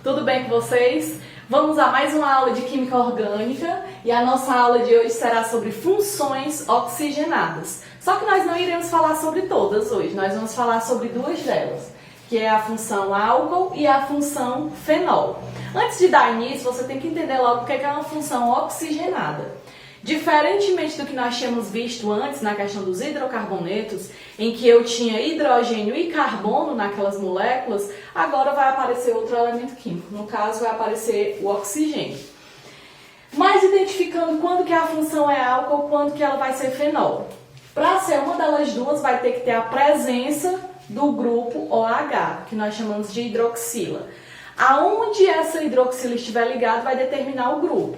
Tudo bem com vocês? Vamos a mais uma aula de Química Orgânica e a nossa aula de hoje será sobre funções oxigenadas. Só que nós não iremos falar sobre todas hoje, nós vamos falar sobre duas delas, que é a função álcool e a função fenol. Antes de dar início, você tem que entender logo o que é uma função oxigenada. Diferentemente do que nós tínhamos visto antes na questão dos hidrocarbonetos, em que eu tinha hidrogênio e carbono naquelas moléculas, agora vai aparecer outro elemento químico. No caso, vai aparecer o oxigênio. Mas identificando quando que a função é álcool, quando que ela vai ser fenol. Para ser uma delas duas, vai ter que ter a presença do grupo OH, que nós chamamos de hidroxila. Aonde essa hidroxila estiver ligada, vai determinar o grupo.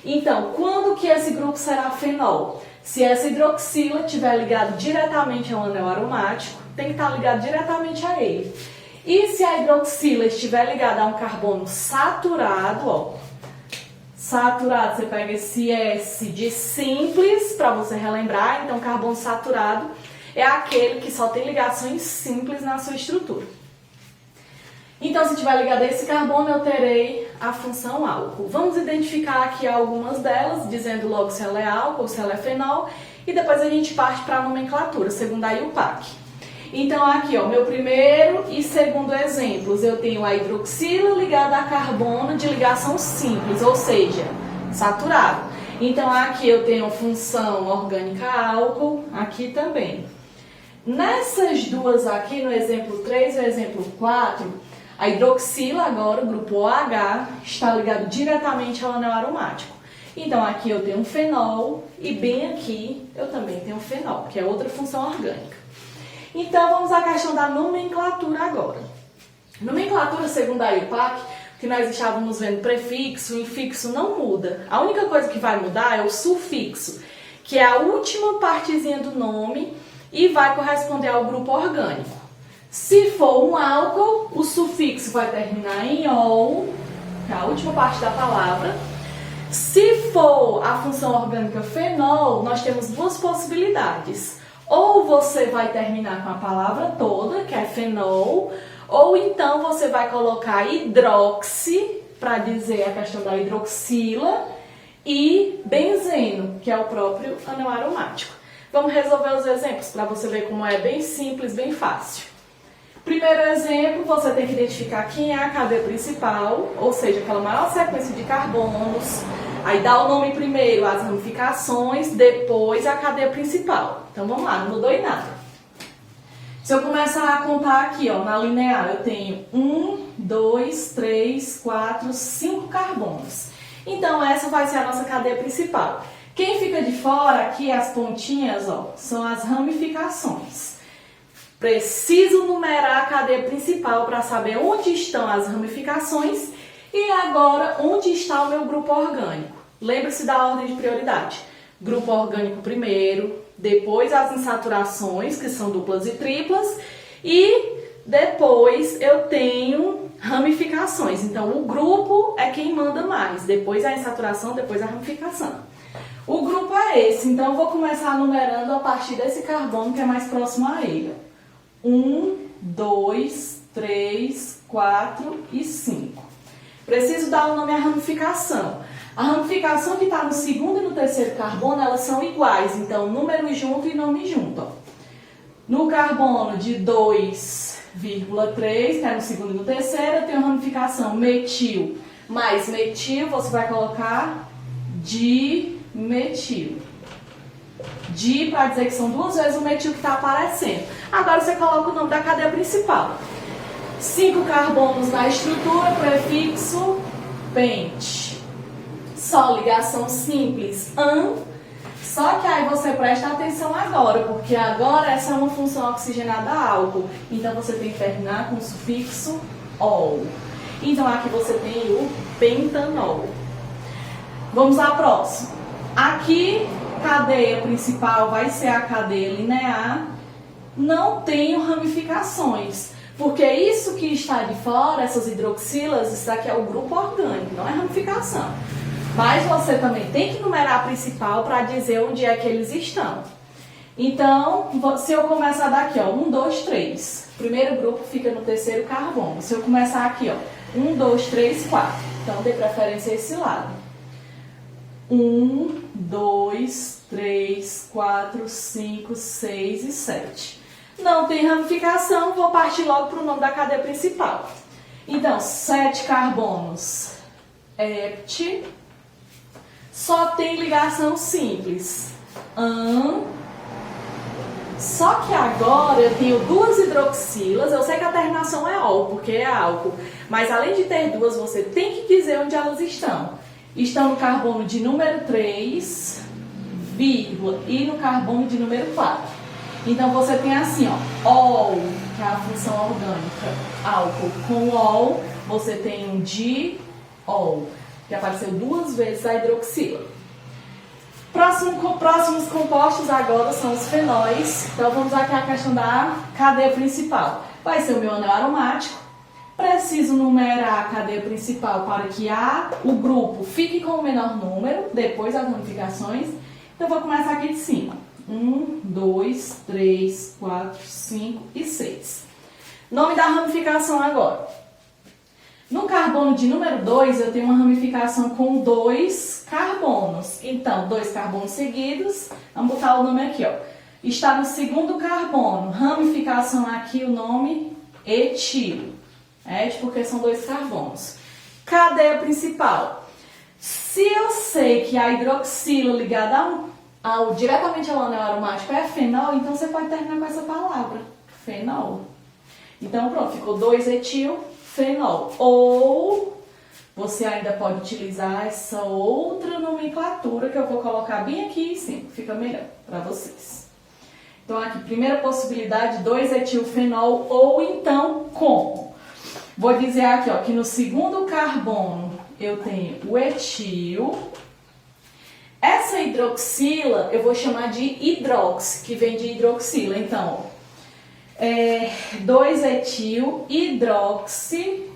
Então, quando que esse grupo será fenol? Se essa hidroxila estiver ligada diretamente ao anel aromático, tem que estar ligado diretamente a ele. E se a hidroxila estiver ligada a um carbono saturado, ó, saturado, você pega esse S de simples, para você relembrar, então carbono saturado é aquele que só tem ligações simples na sua estrutura. Então, se estiver ligado a esse carbono, eu terei a função álcool. Vamos identificar aqui algumas delas, dizendo logo se ela é álcool ou se ela é fenol, e depois a gente parte para a nomenclatura, segundo a IUPAC. Então, aqui, ó, meu primeiro e segundo exemplos, eu tenho a hidroxila ligada a carbono de ligação simples, ou seja, saturado. Então, aqui eu tenho função orgânica álcool, aqui também. Nessas duas aqui, no exemplo 3 e no exemplo 4, a hidroxila agora, o grupo OH, está ligado diretamente ao anel aromático. Então, aqui eu tenho um fenol e bem aqui eu também tenho um fenol, que é outra função orgânica. Então, vamos à questão da nomenclatura agora. Nomenclatura, segundo a IUPAC, que nós estávamos vendo prefixo e infixo não muda. A única coisa que vai mudar é o sufixo, que é a última partezinha do nome e vai corresponder ao grupo orgânico. Se for um álcool, o sufixo vai terminar em -ol, que é a última parte da palavra. Se for a função orgânica fenol, nós temos duas possibilidades. Ou você vai terminar com a palavra toda, que é fenol, ou então você vai colocar hidroxi, para dizer a questão da hidroxila, e benzeno, que é o próprio anel aromático. Vamos resolver os exemplos para você ver como é bem simples, bem fácil. Primeiro exemplo, você tem que identificar quem é a cadeia principal, ou seja, aquela maior sequência de carbonos. Aí dá o nome primeiro, as ramificações, depois a cadeia principal. Então vamos lá, não mudou em nada. Se eu começar a contar aqui, ó, na linear, eu tenho 1, 2, 3, 4, 5 carbonos. Então essa vai ser a nossa cadeia principal. Quem fica de fora aqui, as pontinhas, ó, são as ramificações. Preciso numerar a cadeia principal para saber onde estão as ramificações e agora onde está o meu grupo orgânico. Lembre-se da ordem de prioridade. Grupo orgânico primeiro, depois as insaturações, que são duplas e triplas, e depois eu tenho ramificações. Então, o grupo é quem manda mais, depois a insaturação, depois a ramificação. O grupo é esse, então eu vou começar numerando a partir desse carbono que é mais próximo a ele. 1, 2, 3, 4 e 5. Preciso dar o nome à ramificação. A ramificação que está no segundo e no terceiro carbono, elas são iguais, então número junto e nome junto. Ó. No carbono de 2,3, que é no segundo e no terceiro, eu tenho a ramificação metil mais metil, você vai colocar dimetil. Di para dizer que são duas vezes o metil que está aparecendo. Agora você coloca o nome da cadeia principal. 5 carbonos na estrutura, prefixo pente. Só ligação simples, an. Só que aí você presta atenção agora, porque agora essa é uma função oxigenada álcool. Então você tem que terminar com o sufixo ol. Então aqui você tem o pentanol. Vamos à próxima. Aqui, cadeia principal vai ser a cadeia linear. Não tenho ramificações, porque isso que está de fora, essas hidroxilas, isso aqui é o grupo orgânico, não é ramificação. Mas você também tem que numerar a principal para dizer onde é que eles estão. Então, se eu começar daqui, ó, 1, 2, 3. O primeiro grupo fica no terceiro carbono. Se eu começar aqui, ó, 1, 2, 3, 4. Então, dê preferência a esse lado. 1, 2, 3, 4, 5, 6 e 7. Não tem ramificação, vou partir logo para o nome da cadeia principal. Então, 7 carbonos, hept. Só tem ligação simples. Só que agora eu tenho duas hidroxilas. Eu sei que a terminação é ol, porque é álcool. Mas além de ter duas, você tem que dizer onde elas estão. Estão no carbono de número 3, vírgula, e no carbono de número 4. Então você tem assim, ó, ol, que é a função orgânica, álcool. Com ol, você tem um diol, que apareceu duas vezes a hidroxila. Próximos compostos agora são os fenóis. Então vamos aqui à questão da cadeia principal. Vai ser o meu anel aromático. Preciso numerar a cadeia principal para que o grupo fique com o menor número, depois das ramificações. Então vou começar aqui de cima. 1, 2, 3, 4, 5 e 6. Nome da ramificação agora. No carbono de número 2, eu tenho uma ramificação com 2 carbonos. Então, 2 carbonos seguidos, vamos botar o nome aqui, ó. Está no segundo carbono, ramificação aqui, o nome etilo. Porque são 2 carbonos. Cadeia principal. Se eu sei que a hidroxila ligada diretamente ao anel aromático é fenol, então você pode terminar com essa palavra, fenol. Então, pronto, ficou 2-etil-fenol. Ou você ainda pode utilizar essa outra nomenclatura que eu vou colocar bem aqui em cima, fica melhor para vocês. Então, aqui, primeira possibilidade, 2-etil-fenol, ou então como? Vou dizer aqui, ó, que no segundo carbono eu tenho o etil. Essa hidroxila eu vou chamar de hidrox, que vem de hidroxila. Então, 2-etil hidroxi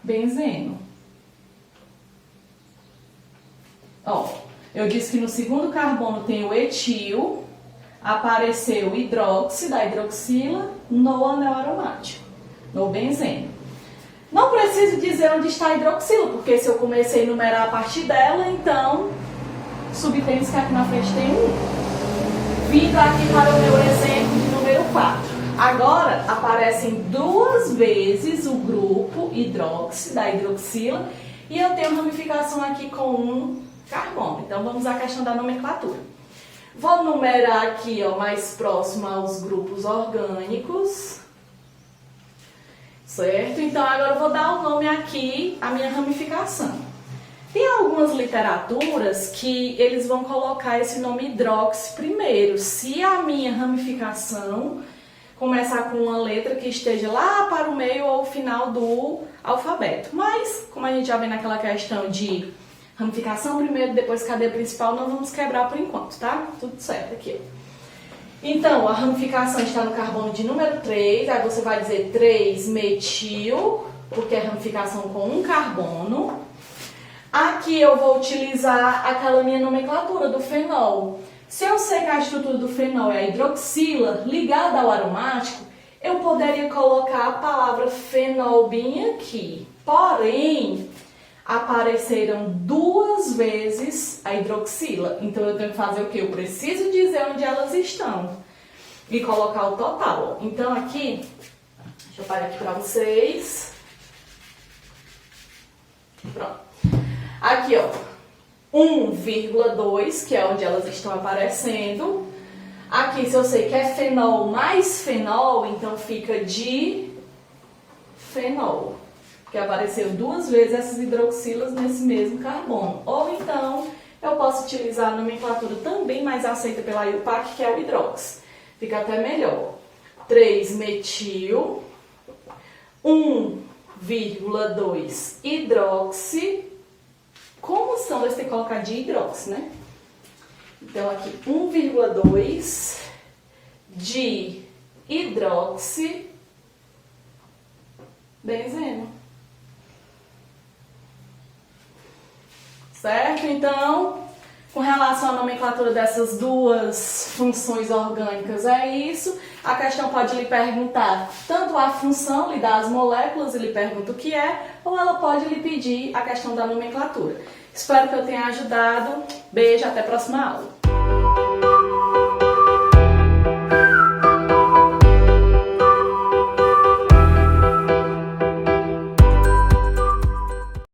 benzeno. Ó, eu disse que no segundo carbono tem o etil, apareceu o hidroxi da hidroxila no anel aromático, no benzeno. Não preciso dizer onde está a hidroxila, porque se eu comecei a numerar a partir dela, então subtemos que aqui na frente tem um. Vindo aqui para o meu exemplo de número 4. Agora aparecem duas vezes o grupo hidroxi da hidroxila e eu tenho ramificação aqui com um carbono. Então vamos à questão da nomenclatura. Vou numerar aqui, ó, mais próximo aos grupos orgânicos. Certo? Então agora eu vou dar o nome aqui à minha ramificação. Tem algumas literaturas que eles vão colocar esse nome hidrox primeiro, se a minha ramificação começar com uma letra que esteja lá para o meio ou final do alfabeto. Mas, como a gente já vê naquela questão de ramificação primeiro, depois cadeia principal, não vamos quebrar por enquanto, tá? Tudo certo aqui. Então, a ramificação está no carbono de número 3, aí você vai dizer 3-metil, porque é ramificação com um carbono. Aqui eu vou utilizar aquela minha nomenclatura do fenol. Se eu sei que a estrutura do fenol é a hidroxila ligada ao aromático, eu poderia colocar a palavra fenol bem aqui. Porém, apareceram duas vezes a hidroxila. Então eu tenho que fazer o quê? Eu preciso dizer onde elas estão e colocar o total. Então aqui, deixa eu parar aqui para vocês. Pronto. Aqui, ó, 1,2, que é onde elas estão aparecendo. Aqui, se eu sei que é fenol mais fenol, então fica de fenol, porque apareceu duas vezes essas hidroxilas nesse mesmo carbono. Ou então, eu posso utilizar a nomenclatura também mais aceita pela IUPAC, que é o hidrox. Fica até melhor. 3-metil, 1,2 hidroxi. Como são, vai ter que colocar de hidrox, né? Então, aqui, 1,2 de hidroxi benzeno. Certo? Então, Com relação à nomenclatura dessas duas funções orgânicas, é isso. A questão pode lhe perguntar tanto a função, lhe dá as moléculas e lhe pergunta o que é, ou ela pode lhe pedir a questão da nomenclatura. Espero que eu tenha ajudado. Beijo, até a próxima aula.